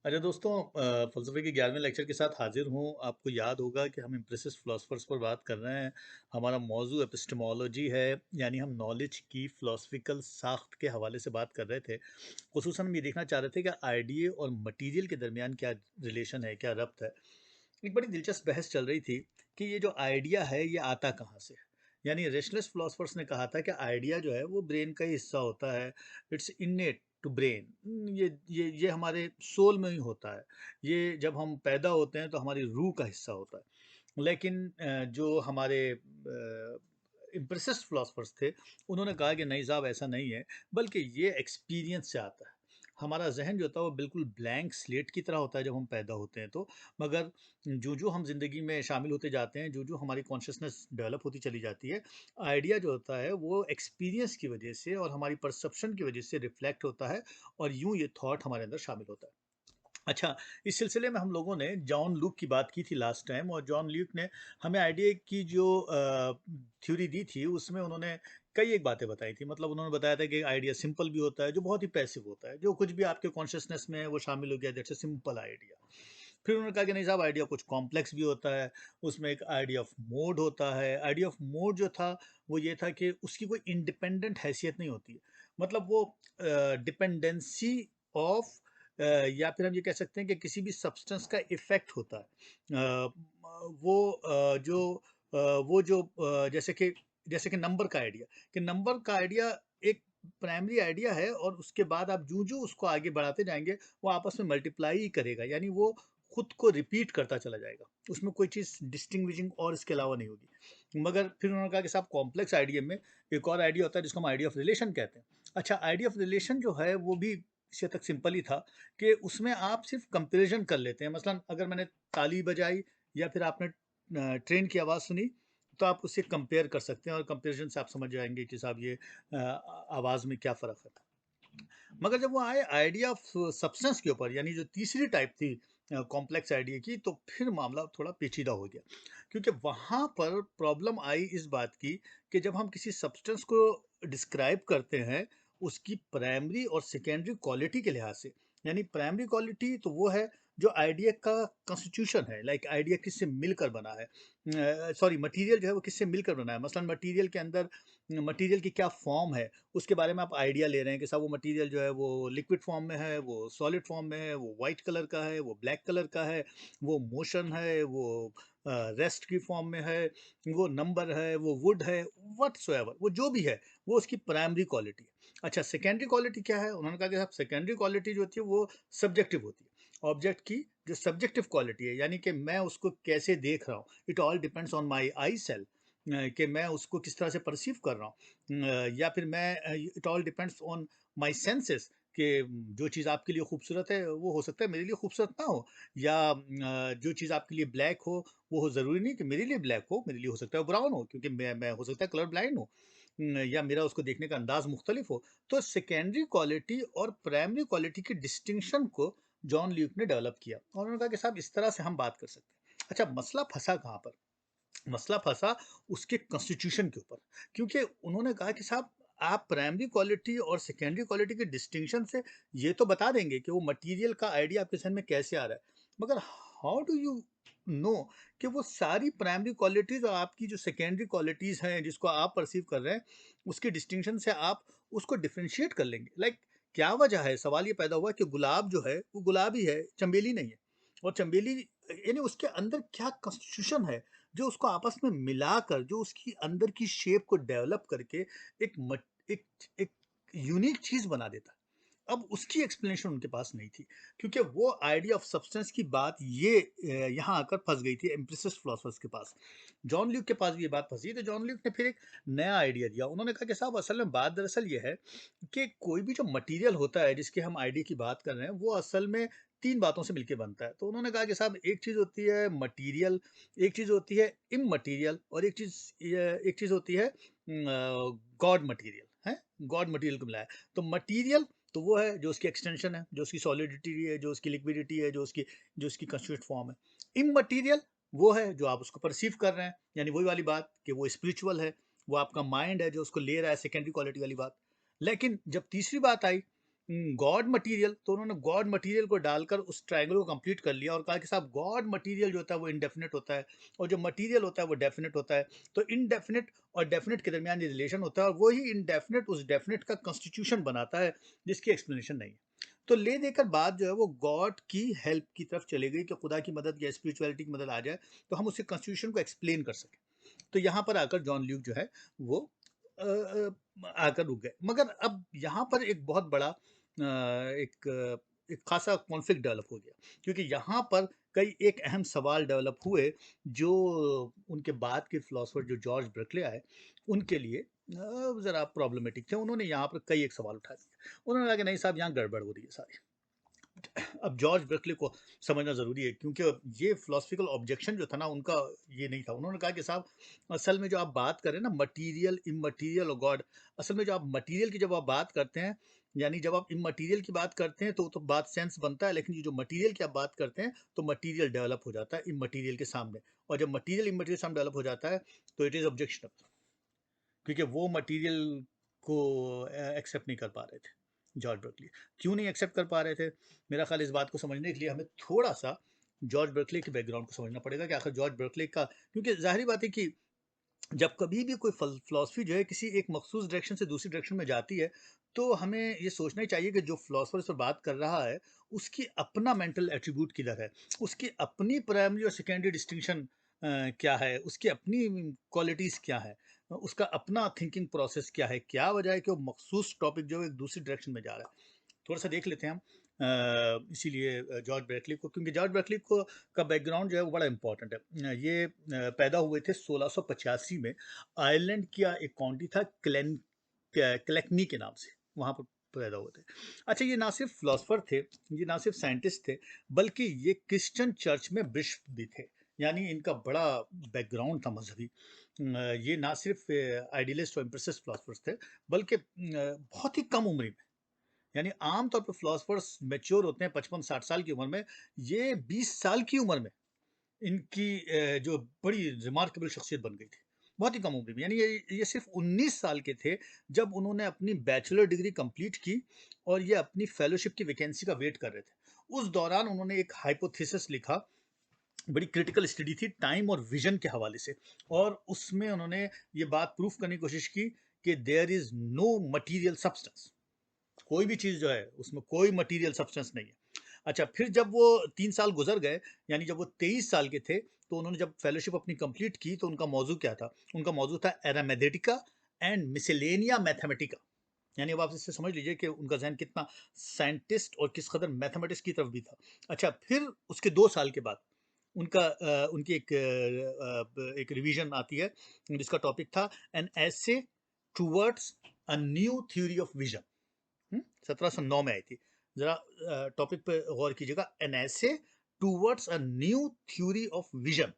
अच्छा दोस्तों, फ़लसफ़े के 11वें लेक्चर के साथ हाज़िर हूँ। आपको याद होगा कि हम इम्प्रेसिस्ट फ़िलॉसफ़र्स पर बात कर रहे हैं। हमारा मौज़ू एपिस्टेमोलॉजी है, यानी हम नॉलेज की फ़िलॉसफ़िकल साख़्त के हवाले से बात कर रहे थे। ख़ुसूसन हम ये देखना चाह रहे थे कि आइडिया और मटीरियल के दरमियान क्या रिलेशन है, क्या रब्त है। एक बड़ी दिलचस्प बहस चल रही थी कि ये जो आइडिया है, ये आता कहाँ से है? यानी रेशनलिस्ट फ़िलॉसफ़र्स ने कहा था कि आइडिया जो है, वो ब्रेन का ही हिस्सा होता है। It's innate to brain. ये हमारे सोल में ही होता है। ये जब हम पैदा होते हैं तो हमारी रूह का हिस्सा होता है। लेकिन जो हमारे इम्प्रेसिस्ट फ़िलॉसफ़र्स थे, उन्होंने कहा कि नहीं साहब, ऐसा नहीं है, बल्कि ये एक्सपीरियंस से आता है। हमारा ज़हन जो होता है वो बिल्कुल ब्लैंक स्लेट की तरह होता है जब हम पैदा होते हैं तो, मगर जो हम ज़िंदगी में शामिल होते जाते हैं, जो हमारी कॉन्शसनेस डेवलप होती चली जाती है, आइडिया जो होता है वो एक्सपीरियंस की वजह से और हमारी परसेप्शन की वजह से रिफ्लेक्ट होता है और यूँ ये थॉट हमारे अंदर शामिल होता है। अच्छा, इस सिलसिले में हम लोगों ने जॉन लूक की बात की थी लास्ट टाइम, और जॉन लूक ने हमें आइडिया की जो थ्योरी दी थी, उसमें उन्होंने कई एक बातें बताई थी। मतलब उन्होंने बताया था कि आइडिया सिंपल भी होता है, जो बहुत ही पैसिव होता है। जो कुछ भी आपके कॉन्शसनेस में है, वो शामिल हो गया, दैट्स अ सिंपल आइडिया। फिर उन्होंने कहा कि नहीं साहब, आइडिया कुछ कॉम्प्लेक्स भी होता है। उसमें एक आइडिया ऑफ मोड होता है। आइडिया ऑफ मोड जो था, वो ये था कि उसकी कोई इंडिपेंडेंट हैसियत नहीं होती है। मतलब वो डिपेंडेंसी ऑफ या फिर हम ये कह सकते हैं कि किसी भी सब्सटेंस का इफ़ेक्ट होता है। वो वो जो जैसे कि नंबर का आइडिया, कि नंबर का आइडिया एक प्राइमरी आइडिया है, और उसके बाद आप जो उसको आगे बढ़ाते जाएँगे, वो आपस में मल्टीप्लाई ही करेगा, यानी वो खुद को रिपीट करता चला जाएगा। उसमें कोई चीज़ डिस्टिंग्विशिंग और इसके अलावा नहीं होगी। मगर फिर उन्होंने कहा कि साहब, कॉम्प्लेक्स आइडिया में एक और आइडिया होता है जिसको हम आइडिया ऑफ रिलेशन कहते हैं। अच्छा, आइडिया ऑफ रिलेशन जो है वो भी इसी हद तक सिंपल ही था कि उसमें आप सिर्फ़ कंपैरिज़न कर लेते हैं। मसलन अगर मैंने ताली बजाई या फिर आपने ट्रेन की आवाज़ सुनी, तो आप उससे कंपेयर कर सकते हैं, और कंपैरिज़न से आप समझ जाएँगे कि साहब ये आवाज़ में क्या फ़र्क है। मगर जब वो आए आइडिया ऑफ सब्सटेंस के ऊपर, यानी जो तीसरी टाइप थी कॉम्प्लेक्स आइडिया की, तो फिर मामला थोड़ा पेचीदा हो गया। क्योंकि वहाँ पर प्रॉब्लम आई इस बात की कि जब हम किसी सब्सटेंस को डिस्क्राइब करते हैं, उसकी प्राइमरी और सेकेंडरी क्वालिटी के लिहाज से। यानी प्राइमरी क्वालिटी तो वो है जो आइडिया का कॉन्स्टिट्यूशन है, लाइक आइडिया किससे मिलकर बना है। सॉरी, मटेरियल जो है वो किससे मिलकर बना है। मसलन मटेरियल के अंदर मटेरियल की क्या फॉर्म है, उसके बारे में आप आइडिया ले रहे हैं कि साहब वो मटेरियल जो है वो लिक्विड फॉर्म में है, वो सॉलिड फॉर्म में है, वो वाइट कलर का है, वो ब्लैक कलर का है, वो मोशन है, वो रेस्ट की फॉर्म में है, वो नंबर है, वो वुड है, व्हाटसोएवर, वो जो भी है, वो उसकी प्राइमरी क्वालिटी है। अच्छा, सेकेंडरी क्वालिटी क्या है? उन्होंने कहा कि साहब, सेकेंडरी क्वालिटी जो होती है वो सब्जेक्टिव होती है। ऑब्जेक्ट की जो सब्जेक्टिव क्वालिटी है, यानी कि मैं उसको कैसे देख रहा हूँ, it all depends on my I self, कि मैं उसको किस तरह से परसीव कर रहा हूँ। या फिर मैं it all depends on my senses, कि जो चीज़ आपके लिए खूबसूरत है, वो हो सकता है मेरे लिए खूबसूरत ना हो, या जो चीज़ आपके लिए ब्लैक हो, वो हो ज़रूरी नहीं कि मेरे लिए ब्लैक हो, मेरे लिए हो सकता है ब्राउन हो, क्योंकि मैं हो सकता है कलर ब्लाइंड हूँ। या मेरा उसको देखने का अंदाज़ मुख्तलिफ हो। तो सेकेंडरी क्वालिटी और प्राइमरी क्वालिटी की डिस्टिंक्शन को जॉन ल्यूक ने डेवलप किया, और उन्होंने कहा कि साहब, इस तरह से हम बात कर सकते हैं। अच्छा, मसला फँसा कहाँ पर? मसला फँसा उसके कॉन्स्टिट्यूशन के ऊपर। क्योंकि उन्होंने कहा कि साहब, आप प्राइमरी क्वालिटी और सेकेंडरी क्वालिटी के डिस्टिंक्शन से ये तो बता देंगे कि वो मटेरियल का आइडिया आपके ज़हन में कैसे आ रहा है। मगर हाउ डू यू नो कि वो सारी प्राइमरी क्वालिटीज़ और आपकी जो सेकेंडरी क्वालिटीज़ हैं, जिसको आप परसीव कर रहे हैं, उसके डिस्टिंक्शन से आप उसको डिफरेंशिएट कर लेंगे? लाइक क्या वजह है? सवाल ये पैदा हुआ कि गुलाब जो है, वो गुलाब ही है, चमेली नहीं है। और चमेली, यानी उसके अंदर क्या कॉन्स्टिट्यूशन है, जो उसको आपस में मिलाकर, जो उसकी अंदर की शेप को डेवलप करके एक मट एक एक यूनिक चीज़ बना देता है। अब उसकी एक्सप्लेनेशन उनके पास नहीं थी, क्योंकि वो आइडिया ऑफ सब्सटेंस की बात ये यहाँ आकर फँस गई थी एम्पिरिसिस्ट फिलॉसफर्स के पास। जॉन ल्यूक के पास भी ये बात फँसी, तो जॉन ल्यूक ने फिर एक नया आइडिया दिया। उन्होंने कहा कि साहब, असल में बात दरअसल ये है कि कोई भी जो मटेरियल होता है जिसके हम आइडिया की बात कर रहे हैं, वो असल में 3 बातों से मिलके बनता है। तो उन्होंने कहा कि साहब, एक चीज़ होती है मटीरियल, एक चीज़ होती है इममटीरियल, और एक चीज़ होती है गॉड मटीरियल, हैं? गॉड मटीरियल को मिलाया। तो मटीरियल तो वो है जो उसकी एक्सटेंशन है, जो उसकी सॉलिडिटी है, जो उसकी लिक्विडिटी है, जो उसकी कंस्टिट्यूट फॉर्म है। इममटीरियल वो है जो आप उसको परसीव कर रहे हैं, यानी वही वाली बात कि वो स्पिरिचुअल है, वो आपका माइंड है जो उसको ले रहा है, सेकेंडरी क्वालिटी वाली बात। लेकिन जब तीसरी बात आई, गॉड मटेरियल, तो उन्होंने गॉड मटेरियल को डालकर उस ट्रायंगल को कंप्लीट कर लिया और कहा कि साहब गॉड मटेरियल जो होता है वो इनडेफिनेट होता है और जो मटेरियल होता है वो डेफिनेट होता है। तो इनडेफिनेट और डेफिनेट के दरमियान ये रिलेशन होता है और वही इनडेफिनेट उस डेफिनेट का कॉन्स्टिट्यूशन बनाता है जिसकी एक्सप्लेनेशन नहीं है। तो ले देकर बात जो है वो गॉड की हेल्प की तरफ चली गई कि खुदा की मदद या स्पिरिचुअलिटी की मदद आ जाए तो हम उसके कॉन्स्टिट्यूशन को एक्सप्लेन कर सकें। तो यहाँ पर आकर जॉन ल्यूक जो है वो आकर रुक गए। मगर अब यहाँ पर एक बहुत बड़ा एक खासा कॉन्फ्लिक्ट डेवलप हो गया क्योंकि यहाँ पर कई एक अहम सवाल डेवलप हुए जो उनके बाद के फिलोसफर जो जॉर्ज ब्रकले आए उनके लिए ज़रा प्रॉब्लमेटिक थे। उन्होंने यहाँ पर कई एक सवाल उठा दिए। उन्होंने कहा कि नहीं साहब यहाँ गड़बड़ हो रही है सारी। अब जॉर्ज बर्कले को समझना ज़रूरी है क्योंकि ये फिलोसफिकल ऑब्जेक्शन जो था ना उनका ये नहीं था। उन्होंने कहा कि साहब असल में जो आप बात करें ना मटीरियल इमटीरियल और गॉड, असल में जो आप मटीरियल की जब आप बात करते हैं यानी जब आप इमटीरियल की बात करते हैं तो बात सेंस बनता है, लेकिन ये जो मटीरियल की आप बात करते हैं तो मटीरियल डेवलप हो जाता है इमटीरियल के सामने, और जब मटीरियल इमटीरियल सामने डेवलप हो जाता है तो इट इज़ ऑब्जेक्शनबल क्योंकि वो मटेरियल को एक्सेप्ट नहीं कर पा रहे थे जॉर्ज बर्कली। क्यों नहीं एक्सेप्ट कर पा रहे थे? मेरा ख्याल इस बात को समझने के लिए हमें थोड़ा सा जॉर्ज बर्कली के बैकग्राउंड को समझना पड़ेगा कि आखिर जॉर्ज बर्कली का, क्योंकि जाहिर बात है कि जब कभी भी कोई फिलॉसफी जो है किसी एक मखसूस डायरेक्शन से दूसरी डायरेक्शन में जाती है तो हमें ये सोचना ही चाहिए कि जो फिलोसफर इस पर बात कर रहा है उसकी अपना मेंटल एट्रीब्यूट किधर है, उसकी अपनी प्राइमरी और सेकेंडरी डिस्टिंक्शन क्या है, उसकी अपनी क्वालिटीज़ क्या है, उसका अपना थिंकिंग प्रोसेस क्या है, क्या वजह है कि वो मखसूस टॉपिक जो है एक दूसरी डायरेक्शन में जा रहा है। थोड़ा सा देख लेते हैं हम इसीलिए जॉर्ज ब्रैकली को, क्योंकि जॉर्ज ब्रैकली को का बैकग्राउंड जो है वो बड़ा इंपॉर्टेंट है। ये पैदा हुए थे 1685 में। आयरलैंड का एक काउंटी था क्लेकनी के नाम से, वहाँ पर पैदा हुए थे। अच्छा, ये ना सिर्फ फिलोसफर थे, ये ना सिर्फ साइंटिस्ट थे, बल्कि ये क्रिश्चियन चर्च में बिशप भी थे। यानी इनका बड़ा बैकग्राउंड था मजहबी। ये ना सिर्फ आइडियलिस्ट और इम्प्रेसिस्ट फिलोसफर्स थे, बल्कि बहुत ही कम उम्र में, यानी आम तौर पे फिलोसफर्स मैच्योर होते हैं 55-60 साल की उम्र में, ये 20 साल की उम्र में इनकी जो बड़ी रिमार्केबल शख्सियत बन गई थी, बहुत ही कम उम्र में। यानी ये सिर्फ 19 साल के थे जब उन्होंने अपनी बैचलर डिग्री कंप्लीट की और ये अपनी फेलोशिप की वैकेंसी का वेट कर रहे थे। उस दौरान उन्होंने एक हाइपोथेसिस लिखा, बड़ी क्रिटिकल स्टडी थी टाइम और विजन के हवाले से, और उसमें उन्होंने ये बात प्रूफ करने की कोशिश की कि there is no material substance, कोई भी चीज़ जो है उसमें कोई मटेरियल सब्सटेंस नहीं है। अच्छा, फिर जब वो 3 साल गुजर गए, यानी जब वो 23 साल के थे, तो उन्होंने जब फेलोशिप अपनी कंप्लीट की तो उनका मौजू क्या था? उनका मौजू था एरामेथेटिका एंड मिसेलेनिया मैथमेटिका। यानी अब आप इससे समझ लीजिए कि उनका जहन कितना साइंटिस्ट और किस कदर मैथमेटिक्स की तरफ भी था। अच्छा, फिर उसके 2 साल के बाद उनकी एक रिवीजन आती है जिसका टॉपिक था an essay towards a new theory of vision. 1709 में आई थी। जरा टॉपिक पे गौर कीजिएगा, एन ऐसे towards a new theory of vision,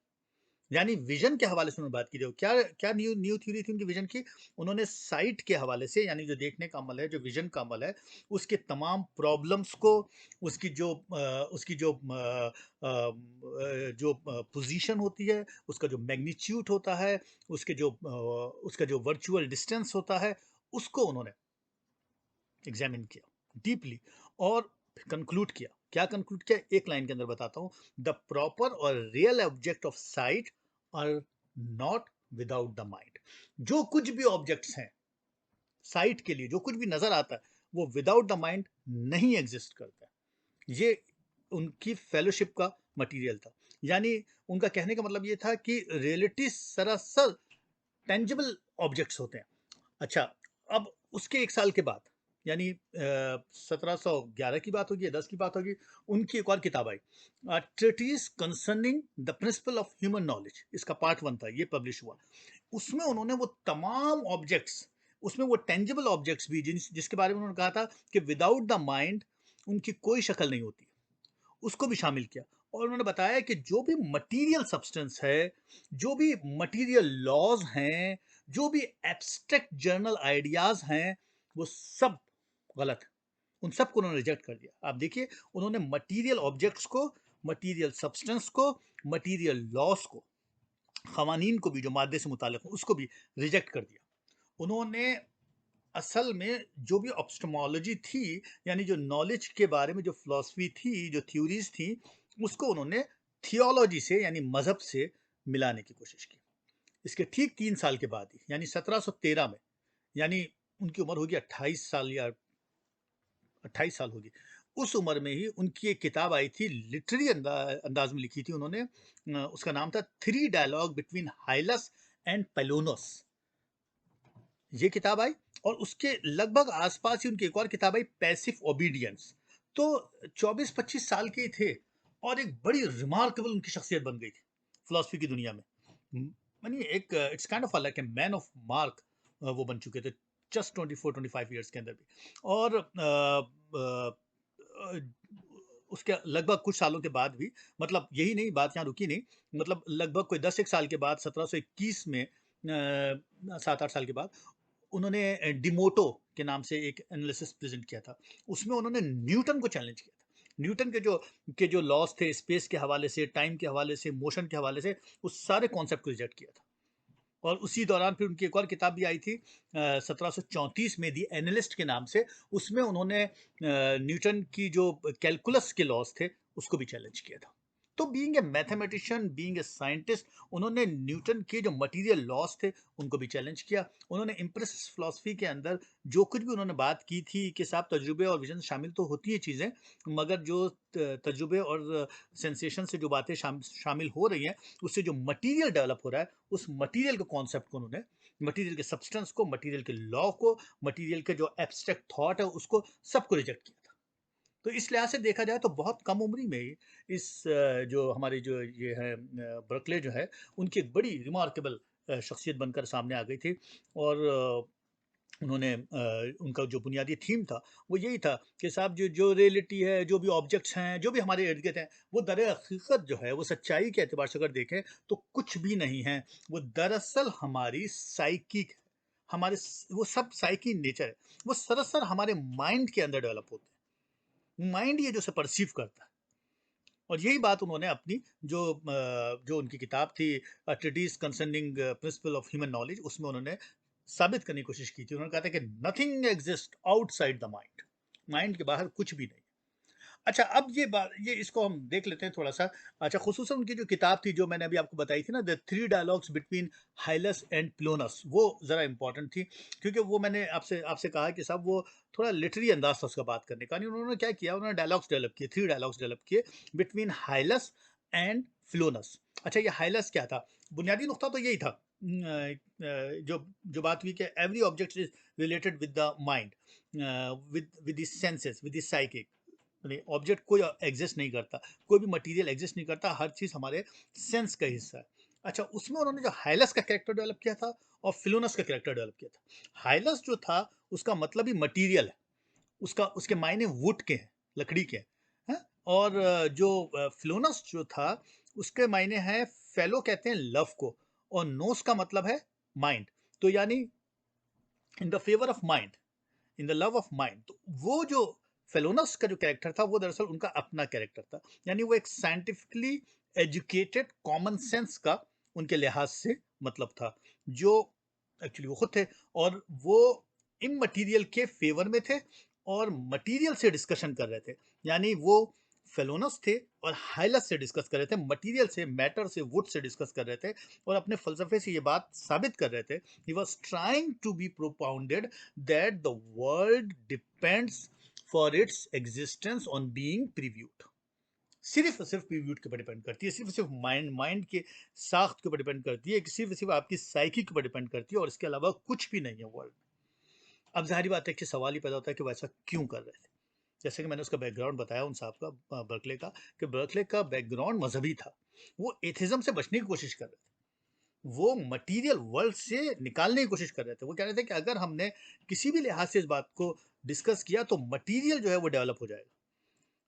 यानी विजन के हवाले से उन्होंने बात की। जो क्या क्या न्यू न्यू थ्योरी थी उनकी विजन की, उन्होंने साइट के हवाले से, यानी जो देखने का अमल है, जो विजन का अमल है, उसके तमाम प्रॉब्लम्स को, उसकी जो पोजीशन होती है, उसका जो मैग्नीट्यूड होता है, उसका जो वर्चुअल डिस्टेंस होता है, उसको उन्होंने एग्जामिन किया डीपली और कंक्लूड किया। क्या कंक्लूड किया, एक लाइन के अंदर बताता हूं, द प्रॉपर और real object of sight are not without the mind. जो कुछ भी ऑब्जेक्ट्स हैं साइट के लिए, जो कुछ भी नजर आता है, वो विदाउट द माइंड नहीं एग्जिस्ट करता है। ये उनकी फेलोशिप का मटेरियल था। यानी उनका कहने का मतलब ये था कि रियलिटी सरासर टेंजिबल ऑब्जेक्ट्स होते हैं। अच्छा, अब उसके 1 साल के बाद, यानी 1711 की बात होगी या 10 की बात होगी, उनकी एक और किताब आई, treatise concerning the principle of human knowledge. इसका पार्ट 1 था, ये पब्लिश हुआ। उसमें उन्होंने वो तमाम ऑब्जेक्ट्स, उसमें वो टेंजिबल ऑब्जेक्ट्स भी जिसके बारे में उन्होंने कहा था कि विदाउट द माइंड उनकी कोई शक्ल नहीं होती, उसको भी शामिल किया। और उन्होंने बताया कि जो भी मटेरियल सब्सटेंस है, जो भी मटेरियल लॉज हैं, जो भी एब्स्ट्रैक्ट जर्नल आइडियाज हैं, वो सब गलत है। उन सबको उन्होंने रिजेक्ट कर दिया। आप देखिए, उन्होंने मटेरियल ऑब्जेक्ट्स को, मटेरियल सब्सटेंस को, मटेरियल लॉस को, खवानीन को भी जो मादे से मुताल्लिक उसको भी रिजेक्ट कर दिया। उन्होंने असल में जो भी एपिस्टेमोलॉजी थी, यानी जो नॉलेज के बारे में जो फिलॉसफी थी, जो थ्योरीज़ थी, उसको उन्होंने थियोलॉजी से यानी मज़हब से मिलाने की कोशिश की। इसके ठीक 3 साल के बाद ही, यानी 1713 में, यानी उनकी उम्र होगी 28 साल या 28 साल होगी। उस उम्र में ही उनकी एक किताब आई थी, लिटरेरी अंदाज में लिखी थी उन्होंने। उसका नाम था three dialogue between Hylas and पेलोनस। ये किताब आई और उसके लगभग आसपास ही उनकी एक और किताब आई, पैसिव ओबीडियंस। तो 24-25 साल के ही थे और एक बड़ी रिमार्केबल उनकी शख्सियत बन गई थी फिलॉसफी की दुनिया में। मानिए एक it's kind of like a man of mark वो बन चुके थे जस्ट 24-25 ईयर्स के अंदर भी। और अ, उसके लगभग कुछ सालों के बाद भी, मतलब यही नहीं, बात यहाँ रुकी नहीं, मतलब लगभग कोई 10 एक साल के बाद 1721 में 7-8 साल के बाद उन्होंने डिमोटो के नाम से एक एनालिसिस प्रेजेंट किया था। उसमें उन्होंने न्यूटन को चैलेंज किया था। न्यूटन के जो लॉज थे स्पेस के हवाले से, टाइम के हवाले से, मोशन के हवाले से, उस सारे कॉन्सेप्ट को रिजेक्ट किया था। और उसी दौरान फिर उनकी एक और किताब भी आई थी 1734 में, दी एनालिस्ट के नाम से। उसमें उन्होंने न्यूटन की जो कैलकुलस के लॉज थे उसको भी चैलेंज किया था। तो being a mathematician, being a scientist, उन्होंने न्यूटन के जो मटेरियल लॉज थे उनको भी चैलेंज किया। उन्होंने इम्प्रेसिव फिलॉसफी के अंदर जो कुछ भी उन्होंने बात की थी कि साहब तजुर्बे और विजन शामिल तो होती है चीज़ें, मगर जो तजुर्बे और सेंसेशन से जो बातें शामिल हो रही हैं, उससे जो मटेरियल डेवलप हो रहा है, उस मटेरियल के कॉन्सेप्ट को उन्होंने, मटेरियल के सब्सटेंस को, मटेरियल के लॉ को, मटेरियल के जो एब्स्ट्रैक्ट थॉट है उसको, सबको रिजेक्ट किया था। तो इस लिहाज से देखा जाए तो बहुत कम उम्र में ही इस जो हमारी जो ये है बर्कले जो है, उनकी एक बड़ी रिमार्केबल शख्सियत बनकर सामने आ गई थी। और उन्होंने उनका जो बुनियादी थीम था वो यही था कि साहब जो जो रियलिटी है, जो भी ऑब्जेक्ट्स हैं, जो भी हमारे इर्द गिर्द हैं, वो दर हकीकत जो है, वो सच्चाई के एतबार से अगर देखें तो कुछ भी नहीं है। वो दरअसल हमारी साइकिक, वो सब साइकी नेचर है। वो सरासर हमारे माइंड के अंदर डेवलप होते हैं। माइंड ये जो से परसीव करता है। और यही बात उन्होंने अपनी जो उनकी किताब थी, treatise concerning principle of human knowledge, उसमें उन्होंने साबित करने की कोशिश की थी। उन्होंने कहा था कि nothing exist outside the mind. Mind के बाहर कुछ भी नहीं। अच्छा, अब ये बात, ये इसको हम देख लेते हैं थोड़ा-सा। अच्छा, ख़ुसूसन उनकी जो किताब थी, जो मैंने अभी आपको बताई थी ना, the three dialogues between Hylas and Philonous, वो ज़रा इम्पोर्टेंट थी, क्योंकि वो मैंने आपसे आपसे कहा कि साहब वो थोड़ा लिटरेरी अंदाज़ था उसका बात करने का। नहीं, उन्होंने क्या किया, उन्होंने डायलॉग्स डेवलप किए, थ्री डायलॉग्स डेवलप किए बिटवीन हाइलस एंड फ्लोनस। अच्छा, ये हाइलस क्या था? बुनियादी नुकता तो यही था, जो बात हुई कि every object is related with the mind, with the senses, with the psychic. Object कोई एग्जिस्ट नहीं करता, कोई भी मटेरियल एग्जिस्ट नहीं करता, हर चीज़ हमारे सेंस का हिस्सा है। अच्छा, उसमें उन्होंने जो हाइलस का कैरेक्टर डेवलप किया था और फिलोनस का कैरेक्टर डेवलप किया था। हाइलस जो था उसका मतलब ही मटेरियल है, उसका उसके मायने वुड के हैं, लकड़ी के हैं, हैं? और जो फिलोनस जो था उसके मायने हैं, फेलो कहते हैं लव को, और नोस का मतलब है माइंड। तो यानी in the favour of mind, in the love of mind. तो वो जो फेलोनस का जो कैरेक्टर था वो दरअसल उनका अपना कैरेक्टर था, यानी वो एक साइंटिफिकली एजुकेटेड कॉमन सेंस का उनके लिहाज से मतलब था, जो एक्चुअली वो खुद थे। और वो इमटेरियल के फेवर में थे और मटेरियल से डिस्कशन कर रहे थे, यानी वो फेलोनस थे और हाइलस से डिस्कस कर रहे थे, मटेरियल से, मैटर से, वुड से डिस्कस कर रहे थे, और अपने फलसफे से ये बात साबित कर रहे थे। He was trying to be propounded that the world depends for its existence on being previewed। सिर्फ और सिर्फ प्रीव्यूड के ऊपर डिपेंड करती है, सिर्फ और सिर्फ माइंड के साख्त के ऊपर डिपेंड करती है, सिर्फ और सिर्फ आपकी साइकी के ऊपर डिपेंड करती है, और इसके अलावा कुछ भी नहीं है वर्ल्ड। अब जाहिर बात है कि सवाल ही पैदा होता है कि वैसा क्यों कर रहे थे। जैसे कि मैंने उसका बैकग्राउंड बताया उन साहब का, बर्कले का, कि बर्कले का बैकग्राउंड मजहबी था। वो एथिज्म से बचने की कोशिश कर रहे थे, वो मटीरियल वर्ल्ड से निकालने की कोशिश कर रहे थे। वो कह रहे थे कि अगर हमने किसी भी लिहाज से इस बात को डिस्कस किया तो मटीरियल जो है वो डेवलप हो जाएगा।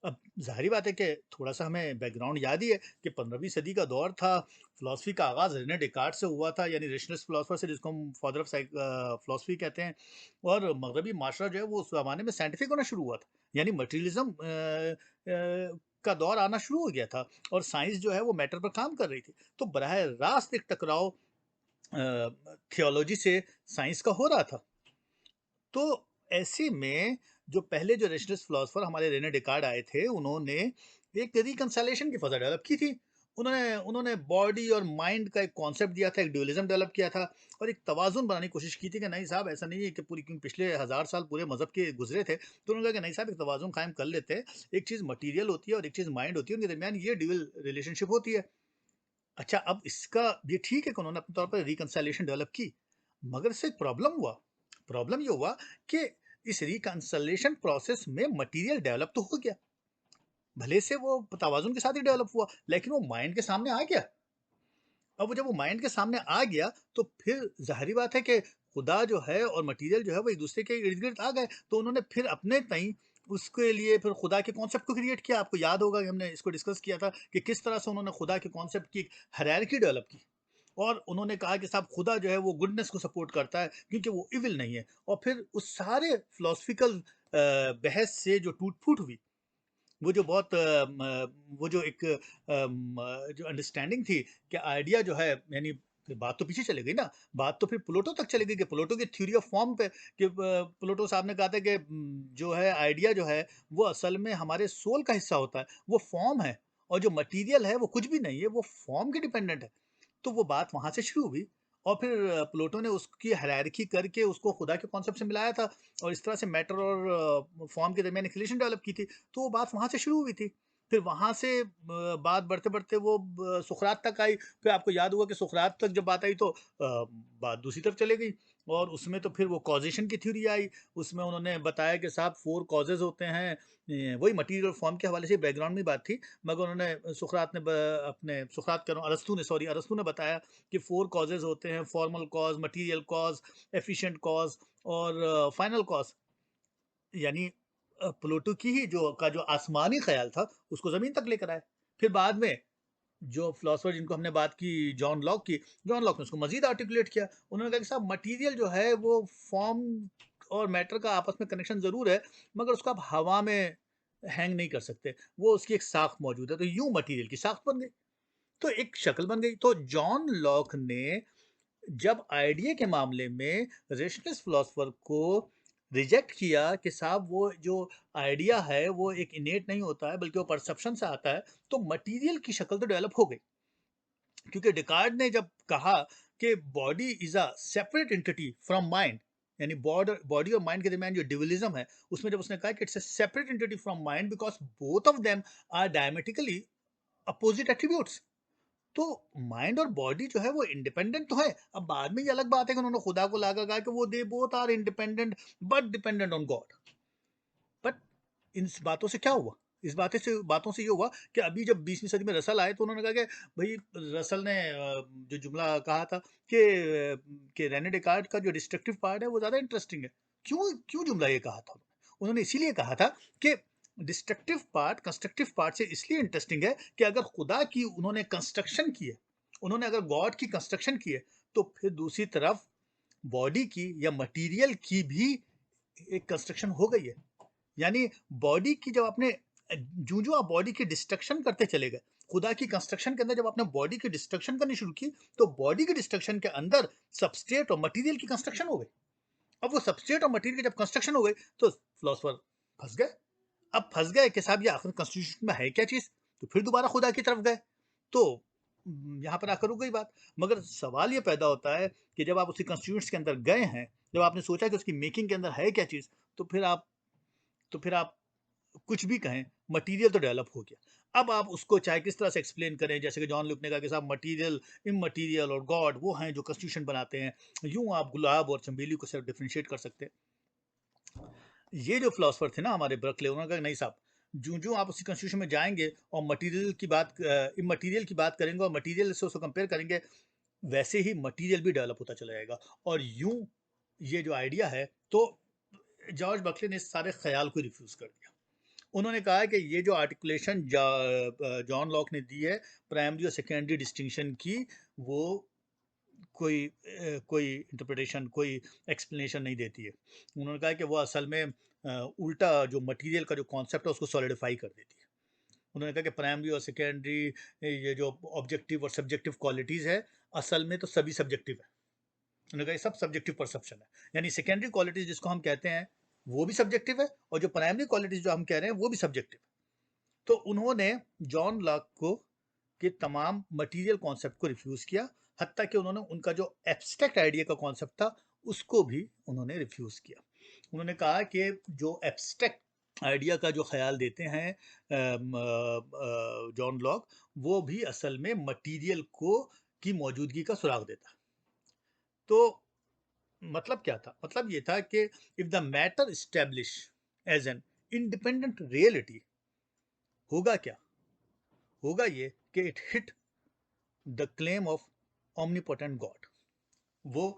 अब ज़ाहिर बात है कि थोड़ा-सा हमें बैकग्राउंड याद ही है कि 15वीं सदी का दौर था, फ़िलॉसफ़ी का आगाज़ रेने डेकार्ट से हुआ था, यानी रेशनलिस्ट फ़िलॉसफ़र से, जिसको हम फादर ऑफ फ़िलॉसफ़ी कहते हैं। और मग़रबी माशरा जो है वो उस ज़माने में साइंटिफ़िक होना शुरू हुआ था, यानी मटीरियलिज़्म का दौर आना शुरू हो गया था, और साइंस जो है वो मैटर पर काम कर रही थी। तो बराह रास्त एक टकराव थियोलॉजी से साइंस का हो रहा था। तो ऐसे में जो पहले जो रेशनलिस्ट फिलॉसफर हमारे रेने डेकार्ड आए थे, उन्होंने एक रिकंसिलिएशन की फ़ज़ा डेवलप की थी। उन्होंने उन्होंने बॉडी और माइंड का एक कॉन्सेप्ट दिया था, एक ड्यूअलिज़्म डेवलप किया था और एक तवाज़ुन बनाने की कोशिश की थी कि नहीं साहब ऐसा नहीं है कि पूरी क्योंकि पिछले 1000 साल पूरे मज़हब के गुज़रे थे, तो उन्होंने कहा कि नहीं साहब एक तवाज़ुन कायम कर लेते हैं। एक चीज़ मटीरियल होती है और एक चीज़ माइंड होती है, उनके दरमियान ये ड्यूअल रिलेशनशिप होती है। अच्छा, अब इसका ये ठीक है कि उन्होंने अपने तौर पर रिकंसिलिएशन डेवलप की, मगर इससे एक प्रॉब्लम हुआ। प्रॉब्लम ये हुआ कि इस रिकंसिलिएशन प्रोसेस में मटेरियल डेवलप तो हो गया, भले से वो तवाज़ुन के साथ ही डेवलप हुआ, लेकिन वो माइंड के सामने आ गया। अब वो जब वो माइंड के सामने आ गया, तो फिर ज़ाहिर-सी बात है कि खुदा जो है और मटेरियल जो है वो एक-दूसरे के इर्द-गिर्द आ गए। तो उन्होंने फिर अपने तईं उसके लिए फिर खुदा के कॉन्सेप्ट को क्रिएट किया। आपको याद होगा कि हमने इसको डिस्कस किया था कि किस तरह से उन्होंने खुदा के कॉन्सेप्ट की हायरार्की डेवलप की। और उन्होंने कहा कि साहब खुदा जो है वो गुडनेस को सपोर्ट करता है क्योंकि वो इविल नहीं है। और फिर उस सारे फिलॉसफिकल बहस से जो टूट-फूट हुई, वो जो बहुत वो जो एक जो अंडरस्टैंडिंग थी कि आइडिया जो है यानी फिर बात तो पीछे चली गई ना, बात तो फिर प्लेटो तक चली गई कि प्लेटो की थ्योरी ऑफ फॉर्म पे कि प्लेटो साहब ने कहा था कि जो है आइडिया जो है वो असल में हमारे सोल का हिस्सा होता है, वो फॉर्म है और जो मटेरियल है वो कुछ भी नहीं है, वो फॉर्म के डिपेंडेंट है। तो वो बात वहाँ से शुरू हुई और फिर प्लेटो ने उसकी हायरार्की करके उसको खुदा के कॉन्सेप्ट से मिलाया था और इस तरह से मैटर और फॉर्म के दरमियान एक रिलेशन डेवलप की थी। तो वो बात वहाँ से शुरू हुई थी। फिर वहाँ से बात बढ़ते-बढ़ते वो सुकरात तक आई। फिर आपको याद होगा कि सुकरात तक जब बात आई तो बात दूसरी तरफ चली गई और उसमें तो फिर वो कॉज़ेशन की थ्योरी आई। उसमें उन्होंने बताया कि साहब 4 कॉज़ेज़ होते हैं। वही मटीरियल और फॉर्म के हवाले से बैकग्राउंड में बात थी। मगर उन्होंने सुकरात ने ब अपने सुकरात कह रहा हूँ अरस्तू ने सॉरी अरस्तू ने बताया कि 4 कॉज़ेज़ होते हैं, formal cause, material cause, efficient cause और फाइनल कॉज़। यानी प्लूटो की ही जो आसमानी ख़्याल था, उसको ज़मीन तक लेकर आए। फिर बाद में जो फिलॉसफर जिनको हमने बात की जॉन लॉक की, जॉन लॉक ने उसको मज़ीद आर्टिकुलेट किया। उन्होंने कहा कि साहब मटीरियल जो है वो फ़ॉर्म और मैटर का आपस में कनेक्शन ज़रूर है, मगर उसको आप हवा में हैंग नहीं कर सकते। वो उसकी एक साख़्त मौजूद है, तो यूँ मटीरियल की साख़्त बन गई। तो एक शक्ल बन गई। तो जॉन लॉक ने जब आइडिया के मामले में रेशनलिस्ट फिलोसोफर को रिजेक्ट किया कि साहब वो जो आइडिया है वो एक इनेट नहीं होता है बल्कि वो परसेप्शन से आता है, तो मटेरियल की शक्ल तो डेवलप हो गई। क्योंकि डिकार्ड ने जब कहा कि body is a separate entity from mind, यानी बॉडी और माइंड के दरमियान जो डिविलिज्म है, उसमें जब उसने कहा कि it's a separate entity from mind because both of them are diametrically opposite attributes. तो माइंड और बॉडी जो है वो इंडिपेंडेंट तो है। अब बाद में ये अलग बात है कि उन्होंने खुदा को लाकर कहा कि वो they both are independent but dependent on God. But इन बातों से क्या हुआ? इस बातों से ये हुआ कि अभी जब 20वीं सदी में रसल आए तो उन्होंने कहा कि भई रसल ने जो जुमला कहा था कि रेने डेकार्ट का जो डिस्ट्रक्टिव पार्ट है वो ज़्यादा इंटरेस्टिंग है। क्यों क्यों जुमला ये कहा था? उन्होंने इसीलिए कहा था कि डिस्ट्रक्टिव पार्ट कंस्ट्रक्टिव पार्ट से इसलिए इंटरेस्टिंग है कि अगर खुदा की उन्होंने कंस्ट्रक्शन की है, उन्होंने अगर गॉड की कंस्ट्रक्शन की है, तो फिर दूसरी तरफ बॉडी की या मटेरियल की भी एक कंस्ट्रक्शन हो गई है। यानी बॉडी की जब आपने जो आप बॉडी की डिस्ट्रक्शन करते चले गए, खुदा की कंस्ट्रक्शन के अंदर जब आपने बॉडी की डिस्ट्रक्शन करनी शुरू की, तो बॉडी की डिस्ट्रक्शन के अंदर सबस्ट्रेट और मटेरियल की कंस्ट्रक्शन हो गई। अब वो सबस्ट्रेट और मटेरियल की जब कंस्ट्रक्शन हो गई, तो फिलोसोफर फंस गए। अब फंस गए कि साहब ये आखिर कॉन्स्टिट्यूशन में है क्या चीज़? तो फिर दोबारा खुदा की तरफ गए। तो यहाँ पर आकर रुक गई बात। मगर सवाल ये पैदा होता है कि जब आप उसी कॉन्स्टिट्यूशंस के अंदर गए हैं, जब आपने सोचा कि उसकी मेकिंग के अंदर है क्या चीज़, तो फिर आप कुछ भी कहें, मटीरियल तो डेवलप हो गया। अब आप उसको चाहे किस तरह से एक्सप्लेन करें, जैसे कि जॉन लुक ने कहा कि साहब मटीरियल, इममटीरियल और गॉड वो हैं जो कॉन्स्टिट्यूशन बनाते हैं। यूँ आप गुलाब और चमेली को सिर्फ डिफरेंशिएट कर सकते हैं। ये जो फिलोसोफर थे ना हमारे बर्कले, उन्होंने कहा नहीं साहब, जो आप उसी कॉन्स्टिट्यूशन में जाएंगे और मटेरियल की बात इममटीरियल की बात करेंगे और मटेरियल से उसको कंपेयर करेंगे, वैसे ही मटेरियल भी डेवलप होता चला जाएगा। और यूं ये जो आइडिया है, तो जॉर्ज बर्कले ने इस सारे ख्याल को रिफ्यूज़ कर दिया। उन्होंने कहा है कि ये जो आर्टिकुलेशन जॉन लॉक ने दी है प्राइमरी और सेकेंडरी डिस्टिंक्शन की, वो कोई इंटरप्रिटेशन कोई एक्सप्लेनेशन नहीं देती है। उन्होंने कहा कि वो असल में उल्टा जो मटेरियल का जो कॉन्सेप्ट है उसको सॉलिडिफाई कर देती है। उन्होंने कहा कि प्राइमरी और सेकेंडरी ये जो ऑब्जेक्टिव और सब्जेक्टिव क्वालिटीज़ है, असल में तो सभी सब्जेक्टिव है। उन्होंने कहा ये सब सब्जेक्टिव परसेप्शन है, यानी सेकेंडरी क्वालिटीज जिसको हम कहते हैं वो भी सब्जेक्टिव है, और जो प्राइमरी क्वालिटीज जो हम कह रहे हैं वो भी सब्जेक्टिव है। तो उन्होंने जॉन लॉक को के तमाम मटेरियल कॉन्सेप्ट को रिफ्यूज़ किया, हत्ता कि उन्होंने उनका जो एब्स्ट्रैक्ट आइडिया का कॉन्सेप्ट था उसको भी उन्होंने रिफ्यूज़ किया। उन्होंने कहा कि जो एब्स्ट्रैक्ट आइडिया का जो ख्याल देते हैं जॉन लॉक, वो भी असल में मटेरियल को की मौजूदगी का सुराग देता है। तो मतलब क्या था? मतलब ये था कि if the matter establish as an independent reality, होगा क्या? होगा ये कि it hit the claim of omnipotent God. वो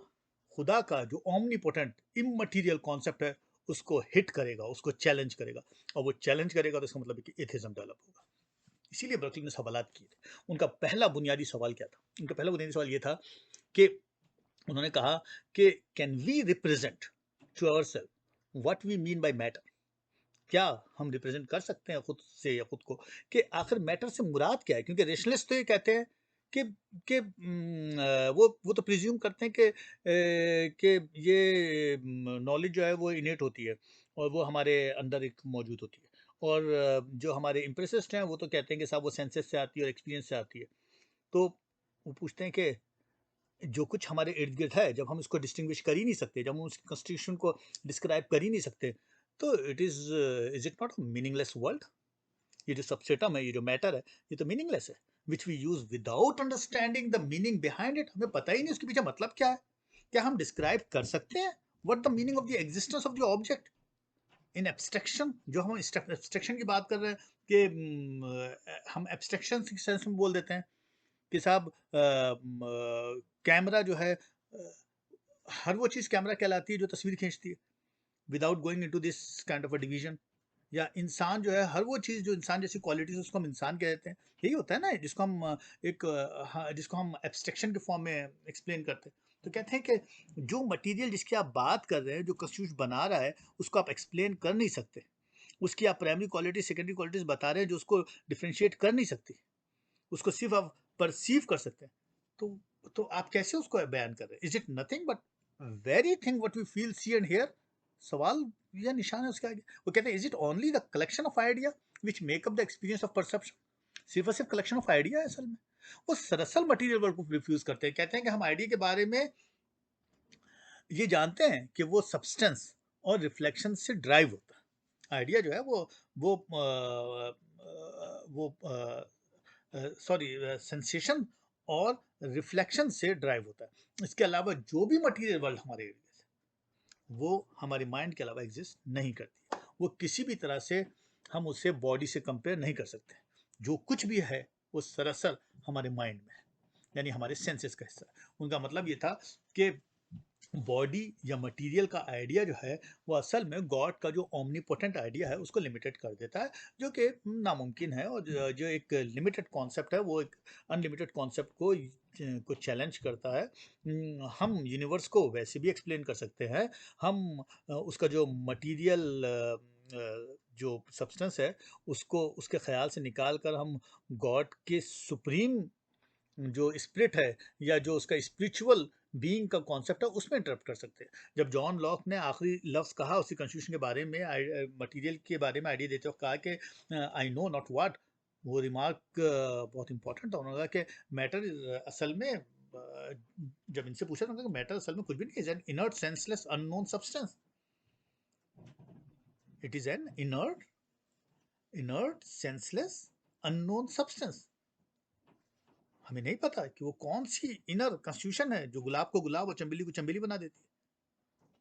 खुदा का जो omnipotent इममटीरियल कॉन्सेप्ट है उसको हिट करेगा, उसको चैलेंज करेगा, और वो चैलेंज करेगा तो इसका मतलब है कि एथिज्म डेवलप होगा। इसीलिए बर्कली ने सवालात किए थे। उनका पहला बुनियादी सवाल क्या था? उनका पहला बुनियादी सवाल ये था कि उन्होंने कहा कि can we represent to ourselves what we mean by matter? क्या हम रिप्रेजेंट कर सकते हैं खुद से या खुद को कि आखिर मैटर से मुराद क्या है? क्योंकि रेशनलिस्ट तो ये कहते हैं कि वो तो प्रिज्यूम करते हैं कि ये नॉलेज जो है वो इनेट होती है और वो हमारे अंदर एक मौजूद होती है, और जो हमारे इम्प्रेसिस्ट हैं वो तो कहते हैं कि साहब वो सेंसेस से आती है और एक्सपीरियंस से आती है। तो वो पूछते हैं कि जो कुछ हमारे इर्द गिर्द है, जब हम इसको डिस्टिंग्विश कर ही नहीं सकते, जब हम उसकी कॉन्स्टिट्यूशन को डिस्क्राइब कर ही नहीं सकते, तो is it not a meaningless world? ये जो सबसेटम है, ये जो मैटर है, ये तो मीनिंगलेस है, which we use without understanding the meaning behind it. हमें पता ही नहीं उसके पीछे मतलब क्या है। क्या हम डिस्क्राइब कर सकते हैं what the meaning of the existence of the object in abstraction? जो हम एब्स्ट्रक्शन की बात कर रहे हैं कि हम एब्स्ट्रक्शन के सेंस में बोल देते हैं कि साहब कैमरा जो है, हर वो चीज़ कैमरा कहलाती है जो तस्वीर खींचती है, without going into this kind of a division. या इंसान जो है, हर वो चीज़ जो इंसान जैसी क्वालिटीज उसको हम इंसान कह देते हैं। यही होता है ना, जिसको हम जिसको हम एब्स्ट्रक्शन के फॉर्म में एक्सप्लेन करते हैं। तो कहते हैं कि जो मटेरियल जिसकी आप बात कर रहे हैं, जो कंस्टिट्यूट बना रहा है, उसको आप एक्सप्लेन कर नहीं सकते। उसकी आप प्राइमरी क्वालिटी सेकेंडरी क्वालिटीज बता रहे हैं जो उसको डिफ्रेंशिएट कर नहीं सकती, उसको सिर्फ आप परसीव कर सकते हैं। तो आप कैसे उसको बयान कर रहे हैं? Is it nothing but very thing what we feel see and hear? सवाल या निशान है उसके आगे। वो कहते हैं is it only the collection of idea which make up the experience of perception? सिर्फ और सिर्फ कलेक्शन ऑफ आइडिया है असल में? वो सरासल मटेरियल वर्ल्ड को रिफ्यूज करते हैं, कहते हैं कि हम आइडिया के बारे में ये जानते हैं कि वो सब्सटेंस और रिफ्लेक्शन से ड्राइव होता है। आइडिया जो है वो सॉरी सेंसेशन और रिफ्लेक्शन से ड्राइव होता है। इसके अलावा जो भी मटेरियल वर्ल्ड हमारे इर्द गिर्द है, वो हमारे माइंड के अलावा एग्जिस्ट नहीं करती। वो किसी भी तरह से हम उससे बॉडी से कंपेयर नहीं कर सकते। जो कुछ भी है वो सरासर हमारे माइंड में है, यानी हमारे सेंसेस का हिस्सा है। उनका मतलब ये था कि बॉडी या मटेरियल का आइडिया जो है वो असल में गॉड का जो ओमनीपोटेंट आइडिया है उसको लिमिटेड कर देता है, जो कि नामुमकिन है। और जो एक लिमिटेड कॉन्सेप्ट है वो एक अनलिमिटेड कॉन्सेप्ट को चैलेंज करता है। हम यूनिवर्स को वैसे भी एक्सप्लेन कर सकते हैं। हम उसका जो मटेरियल जो सब्सटेंस है उसको उसके ख्याल से निकाल कर हम गॉड के सुप्रीम जो स्पिरिट है या जो उसका स्पिरिचुअल बीइंग का कॉन्सेप्ट है उसमें इंटरप्ट कर सकते हैं। जब जॉन लॉक ने आखिरी लफ्ज़ कहा उसी कॉन्स्टिट्यूशन के बारे में, मटेरियल के बारे में आइडिया देते वक्त कहा कि आई नो नॉट व्हाट, वो रिमार्क बहुत इंपॉर्टेंट था। उन्होंने कहा कि मैटर असल में जब इनसे पूछा तो मैटर असल में कुछ भी नहीं, is an inert senseless unknown substance. It is an inert senseless unknown substance. हमें नहीं पता कि वो कौन सी इनर कॉन्स्टिट्यूशन है जो गुलाब को गुलाब और चंबेली को चंबेली बना देती है।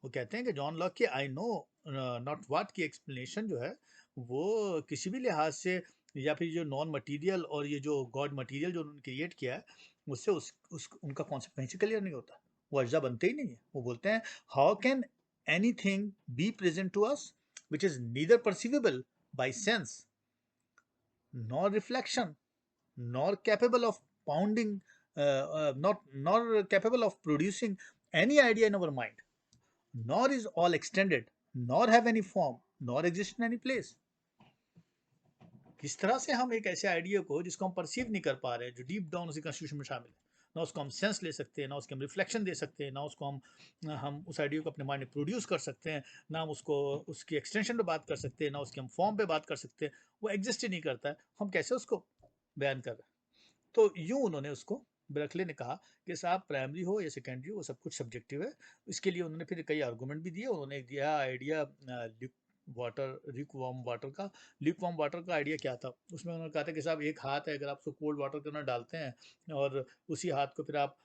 वो कहते हैं कि जॉन लॉक की आई नो नॉट वाट की एक्सप्लेनेशन जो है वो किसी भी लिहाज से, या फिर जो नॉन मटेरियल और ये जो गॉड मटेरियल जो उन्होंने क्रिएट किया है उससे उनका कॉन्सेप्ट कहीं से क्लियर नहीं होता। वो अज्जा बनते ही नहीं है। वो बोलते हैं how can any thing be present to us which is neither perceivable by sense nor reflection nor capable of pounding, not nor capable of producing any idea in our mind, nor is all extended, nor have any form, nor exist in any place। किस तरह से हम एक ऐसे idea को जिसको हम perceive नहीं कर पा रहे हैं, जो डीप डाउन उसी कॉन्स्टिट्यूशन में शामिल है, ना उसको हम सेंस ले सकते हैं, ना उसके हम रिफ्लेक्शन दे सकते हैं, ना उसको हम उस आइडिया को अपने माइंड में प्रोड्यूस कर सकते हैं, ना हम उसको उसकी एक्सटेंशन पे बात कर सकते हैं, ना उसके हम फॉर्म पे बात कर सकते हैं। वो एग्जिस्ट ही नहीं करता है, हम कैसे उसको बयान कर रहे हैं? तो यूं उन्होंने उसको, बर्कले ने कहा कि साहब प्राइमरी हो या सेकेंडरी हो वो सब कुछ सब्जेक्टिव है। इसके लिए उन्होंने फिर कई आर्गूमेंट भी दिए। उन्होंने एक दिया आइडिया ल्यूक वार्म वाटर का आइडिया क्या था। उसमें उन्होंने कहा था कि साहब एक हाथ है, अगर आप उसको कोल्ड वाटर के अंदर डालते हैं और उसी हाथ को फिर आप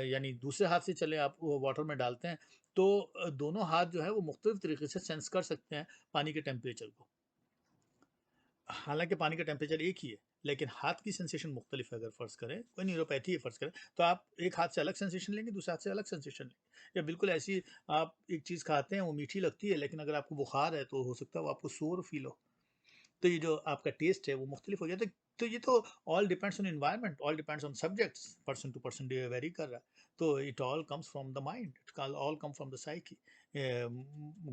यानी दूसरे हाथ से चले आप वो वाटर में डालते हैं, तो दोनों हाथ जो है वो मुख्तलिफ तरीके से सेंस कर सकते हैं पानी के टेम्परेचर को। हालांकि पानी का टेम्परेचर एक ही है, लेकिन हाथ की सेंसेशन मुख्तलिफ है। अगर फ़र्ज़ करें कोई न्यूरोपैथी है फ़र्ज़ करें, तो आप एक हाथ से अलग सेंसेशन लेंगे, दूसरे हाथ से अलग सेंसेशन लेंगे। या बिल्कुल ऐसी आप एक चीज़ खाते हैं वो मीठी लगती है, लेकिन अगर आपको बुखार है तो हो सकता है वो आपको सोर फील हो। तो ये जो आपका टेस्ट है वो मुख्तलिफ हो जाता है। तो ये तो all depends on environment, all depends on subjects, person to person vary कर रहा है। तो it all comes from the mind, it all come from the psyche.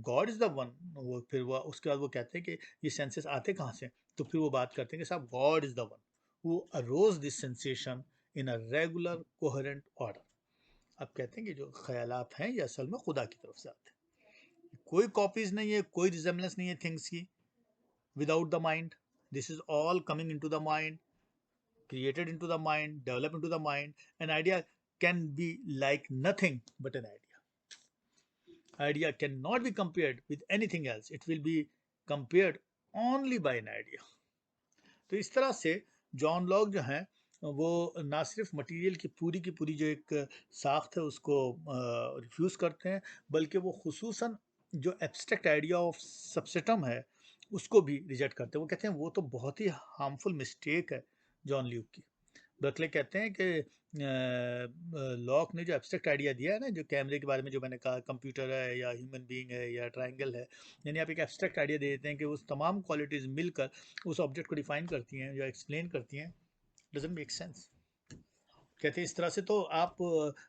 God is the one. वो फिर वो उसके बाद वो कहते हैं कि ये सेंसेस आते कहाँ से, तो फिर वो बात करते हैं कि साहब God is the one who arose this sensation in a regular coherent order. अब कहते हैं कि जो ख्यालात हैं ये असल में खुदा की तरफ से आते हैं, कोई कॉपीज नहीं है, कोई रिजेम्बलेंस नहीं है थिंग्स की without the mind. This is all coming into the mind, created into the mind, developed into the mind. An idea can be like nothing but an idea. Idea cannot be compared with anything else. It will be compared only by an idea. तो इस तरह से John Locke जो हैं वो ना सिर्फ material की पूरी जो एक साख्त है उसको रिफ्यूज़ करते हैं, बल्कि वो खुसूसन जो एब्स्ट्रैक्ट आइडिया ऑफ सबसेटम है उसको भी रिजेक्ट करते हैं। वो कहते हैं वो तो बहुत ही हार्मफुल मिस्टेक है जॉन ल्यूक की। बर्कले कहते हैं कि लॉक ने जो एब्स्ट्रैक्ट आइडिया दिया है ना, जो कैमरे के बारे में जो मैंने कहा, कंप्यूटर है या ह्यूमन बीइंग है या ट्रायंगल है, यानी आप एक एब्स्ट्रैक्ट आइडिया दे देते हैं कि उस तमाम क्वालिटीज़ मिलकर उस ऑब्जेक्ट को डिफाइन करती हैं या एक्सप्लेन करती हैं। Doesn't make sense. कहते हैं इस तरह से तो आप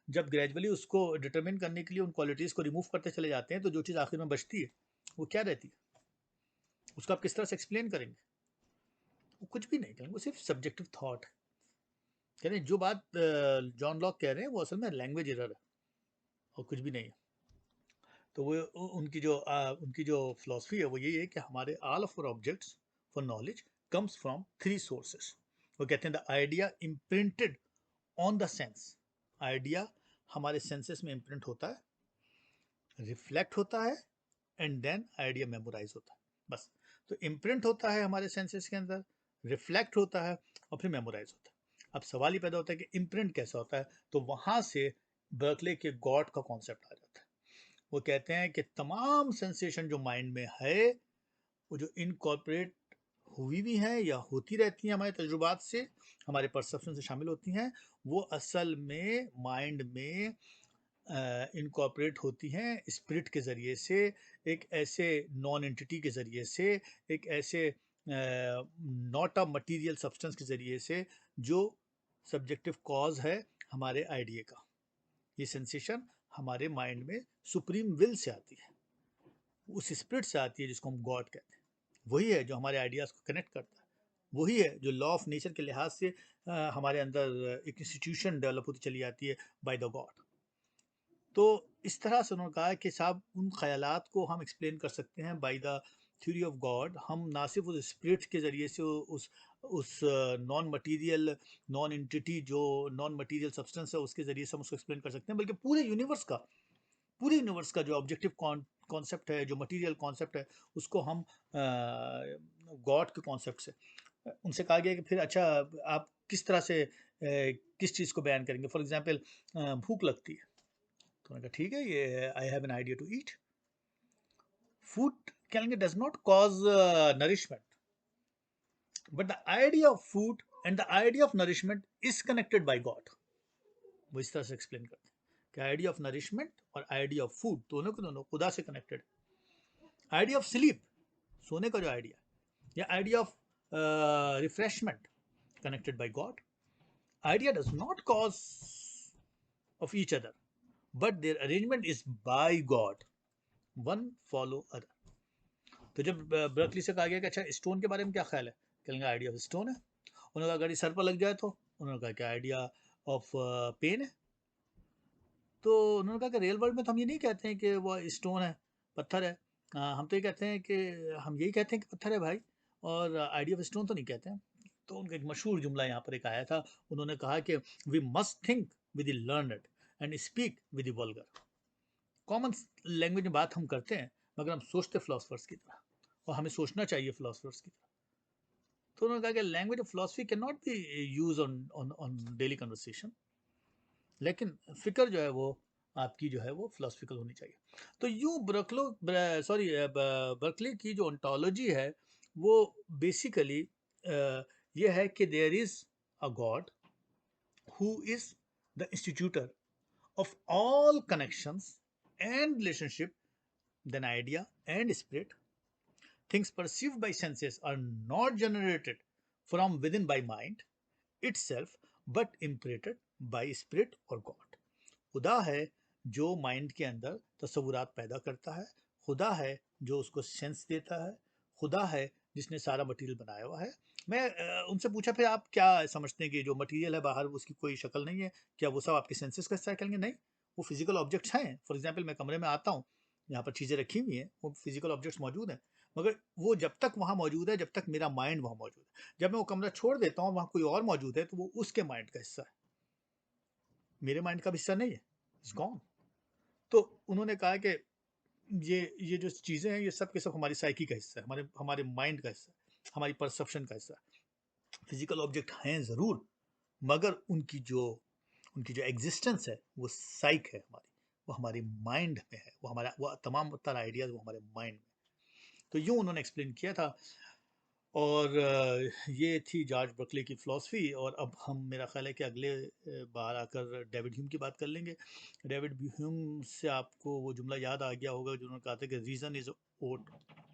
जब ग्रेजुअली उसको डिटरमिन करने के लिए उन क्वालिटीज़ को रिमूव करते चले जाते हैं, तो जो चीज़ आखिर में बचती है वो क्या रहती है, उसको आप किस तरह से एक्सप्लेन करेंगे? वो कुछ भी नहीं करेंगे, वो सिर्फ सब्जेक्टिव थाट है। कह रहे हैं जो बात जॉन लॉक कह रहे हैं वो असल में लैंग्वेज एरर है और कुछ भी नहीं है। तो वो उनकी जो फिलॉसफी है वो यही है कि हमारे all of objects for knowledge comes from three sources. वो कहते हैं the idea imprinted on the sense. Idea हमारे सेंसेस में इम्प्रिंट होता है, रिफ्लेक्ट होता है, एंड देन आइडिया मेमोराइज होता है। बस। तो इम्प्रिंट होता है हमारे सेंसेस के अंदर, रिफ्लेक्ट होता है और फिर मेमोराइज होता है। अब सवाल ही पैदा होता है कि इम्प्रिंट कैसा होता है, तो वहां से बर्कले के गॉड का कॉन्सेप्ट आ जाता है। वो कहते हैं कि तमाम सेंसेशन जो माइंड में है वो जो इनकॉर्पोरेट हुई भी हैं या होती रहती हैं हमारे तजुर्बात से, हमारे परसेप्शन से शामिल होती हैं, वो असल में माइंड में इनकॉर्पोरेट होती हैं स्पिरिट के ज़रिए से, एक ऐसे नॉन एंटिटी के ज़रिए से, एक ऐसे नॉट अ मटीरियल सब्सटेंस के ज़रिए से जो सब्जेक्टिव कॉज है हमारे आइडिया का। ये सेंसेशन हमारे माइंड में सुप्रीम विल से आती है, उस स्पिरिट से आती है जिसको हम गॉड कहते हैं। वही है जो हमारे आइडियाज़ को कनेक्ट करता है, वही है जो लॉ ऑफ नेचर के लिहाज से हमारे अंदर एक इंस्टीट्यूशन डेवलप होती चली जाती है बाय द गॉड। तो इस तरह से उन्होंने कहा कि साहब उन ख्यालात को हम एक्सप्लेन कर सकते हैं by the theory of God. हम ना सिर्फ उस स्पिरिट के ज़रिए से उस नॉन मटीरियल नॉन एंटिटी जो नॉन मटीरियल सब्सटेंस है उसके ज़रिए से हम उसको एक्सप्लेन कर सकते हैं, बल्कि पूरे यूनिवर्स का जो ऑब्जेक्टिव कॉन्सेप्ट है, जो मटेरियल कॉन्सेप्ट है, उसको हम गॉड के कॉन्सेप्ट से। उनसे कहा गया कि फिर अच्छा आप किस तरह से किस चीज़ को बयान करेंगे। फॉर एग्जांपल भूख लगती है, तो उन्होंने कहा ठीक है, ये I have an idea to eat. Food कहेंगे does not cause nourishment, but the idea of food and the idea of nourishment is connected by God. वो इस तरह से एक्सप्लेन करते हैं कि आइडिया ऑफ नरिशमेंट और आइडिया ऑफ फूड दोनों के दोनों खुदा से कनेक्टेड। आइडिया ऑफ स्लीप, सोने का जो आइडिया, या idea of refreshment, connected by God. Idea does not cause of each other, but their arrangement is by God, one follow other. तो जब बर्कली से कहा गया कि अच्छा स्टोन के बारे में क्या ख्याल है, कहेंगे आइडिया ऑफ स्टोन है। उन्होंने कहा गाड़ी सर पर लग जाए तो, उन्होंने कहा कि आइडिया ऑफ पेन है। तो उन्होंने कहा कि रियल वर्ल्ड में तो हम ये नहीं कहते हैं कि वो स्टोन है, पत्थर है। हम तो ये कहते हैं कि हम यही कहते हैं कि पत्थर है भाई, और आइडिया ऑफ स्टोन तो नहीं कहते हैं। तो उनका एक मशहूर जुमला यहाँ पर एक आया था। उन्होंने कहा कि we must think with the learned and speak with the vulgar. Common language में बात हम करते हैं, मगर हम सोचते फिलोसफर्स की तरह, और हमें सोचना चाहिए फिलोसफर्स की तरह। तो उन्होंने कहा कि language of philosophy can not be use on on on daily conversation, लेकिन फिक्र जो है वो आपकी जो है वो फिलोसफिकल होनी चाहिए। तो यूं बर्कली की जो ओंटोलॉजी है वो बेसिकली ये है कि there is a God who is the institutor of all connections and relationship than idea and spirit. Things perceived by senses are not generated from within by mind itself but imprinted by spirit or God. खुदा है जो mind के अंदर तस्वुरात पैदा करता है, खुदा है जो उसको सेंस देता है, खुदा है जिसने सारा मटेरियल बनाया हुआ है। मैं उनसे पूछा फिर आप क्या समझते हैं कि जो मटेरियल है बाहर उसकी कोई शक्ल नहीं है, क्या वो सब आपके सेंसेस का हिस्सा है? कहेंगे नहीं, वो फिजिकल ऑब्जेक्ट्स हैं। फॉर एग्जाम्पल मैं कमरे में आता हूँ, यहाँ पर चीज़ें रखी हुई हैं, वो फिजिकल ऑब्जेक्ट्स मौजूद हैं, मगर वो जब तक वहाँ मौजूद है, जब तक मेरा माइंड वहाँ मौजूद है। जब मैं वो कमरा छोड़ देता हूँ, वहाँ कोई और मौजूद है, तो वो उसके माइंड का हिस्सा है, मेरे माइंड का हिस्सा नहीं है, इट्स गॉन। तो उन्होंने कहा कि ये जो चीज़ें हैं ये सब के सब हमारी साइकी का हिस्सा है, हमारे हमारे माइंड का हिस्सा है, हमारी परसेप्शन का हिस्सा है। फिजिकल ऑब्जेक्ट हैं ज़रूर, मगर उनकी जो एग्जिस्टेंस है वो साइक है हमारी, वो हमारी माइंड में है, वो हमारा वो तमाम तरह आइडियाज़ वो हमारे माइंड में। तो यूँ उन्होंने एक्सप्लेन किया था। और ये थी जॉर्ज बर्कले की फ़िलासफ़ी। और अब हम मेरा ख़्याल है कि अगले बार आकर डेविड ह्यूम की बात कर लेंगे। डेविड ह्यूम से आपको वो जुमला याद आ गया होगा जो उन्होंने कहा था कि reason is ought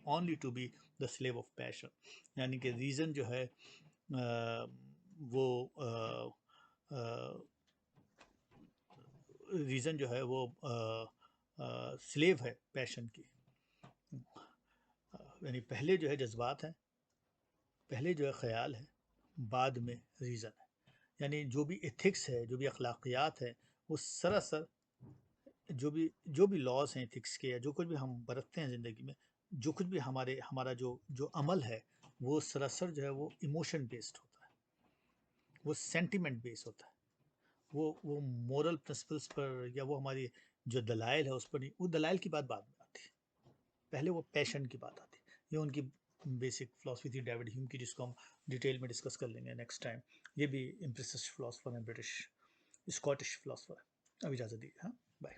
only to be the slave of passion. यानी कि रीज़न जो है वो रीज़न जो है वो स्लेव है पैशन की। यानी पहले जो है जज्बात हैं, पहले जो है ख़याल है, बाद में रीज़न है। यानी जो भी एथिक्स है, जो भी अखलाकियात है, वो सरासर जो भी लॉज हैं एथिक्स के, या जो कुछ भी हम बरतते हैं ज़िंदगी में, जो कुछ भी हमारा जो जो अमल है, वो सरासर जो है वो इमोशन बेस्ड होता है, वो सेंटिमेंट बेस्ड होता है, वो मोरल प्रिंसिपल्स पर, या वो हमारी जो दलाइल है उस पर नहीं। वो दलाइल की बात बाद में आती है, पहले वो पैशन की बात आती है। ये उनकी बेसिक फिलोसफी थी डेविड ह्यूम की, जिसको हम डिटेल में डिस्कस कर लेंगे नेक्स्ट टाइम। ये भी इम्प्रेसिस्ट फिलोसफर हैं, ब्रिटिश स्कॉटिश फिलोसफर। अब इजाज़त दीजिए, हाँ, बाय।